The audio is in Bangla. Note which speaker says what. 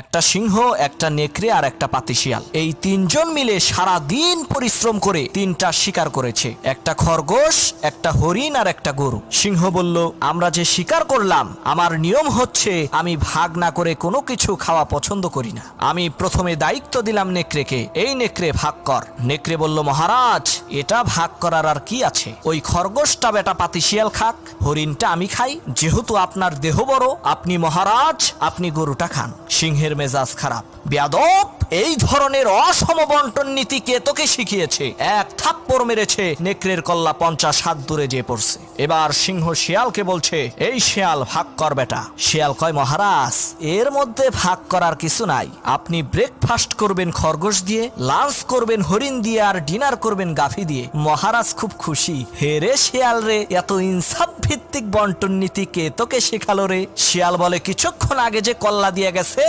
Speaker 1: একটা সিংহ, একটা নেকড়ে আর একটা পাতিশিয়াল, এই তিনজন মিলে সারা দিন পরিশ্রম করে তিনটা শিকার করেছে, একটা খরগোশ, একটা হরিণ আর একটা গরু। সিংহ বলল, আমরা যে শিকার করলাম, আমার নিয়ম হচ্ছে আমি ভাগ না করে কোনো কিছু খাওয়া পছন্দ করি না। আমি প্রথমে দায়িত্ব দিলাম নেকড়েকে, এই নেকড়ে ভাগ কর। নেকড়ে বলল, মহারাজ এটা ভাগ করার আর কি আছে, ওই খরগোশটা বেটা পাতিশিয়াল খাক, হরিণটা আমি খাই, যেহেতু আপনার দেহ বড়, আপনি মহারাজ, আপনি গরুটা খান। সিংহের মেজাজ খারাপ, বেয়াদব, এই ধরনের অসম বন্টন নীতি কে তোকে শিখিয়েছে? এক থাপ্পড় মেরেছে, নেকড়ের কল্লা 50 হাত দূরে যেয়ে পড়ছে। এবার সিংহ শিয়ালকে বলছে, এই শিয়াল ভাগ কর বেটা। শিয়াল কয়, মহারাজ এর মধ্যে ভাগ করার কিছু নাই, আপনি ব্রেকফাস্ট করবেন খরগোশ দিয়ে, লাঞ্চ করবেন হরিণ দিয়ে, আর ডিনার করবেন গাভী দিয়ে। মহারাজ খুব খুশি। হে রে শিয়াল রে, এত ইনসাফ ভিত্তিক বন্টন নীতি কে তোকে শেখালো রে? শিয়াল বলে, কিছুক্ষণ আগে যে কল্লা দিয়ে গেছে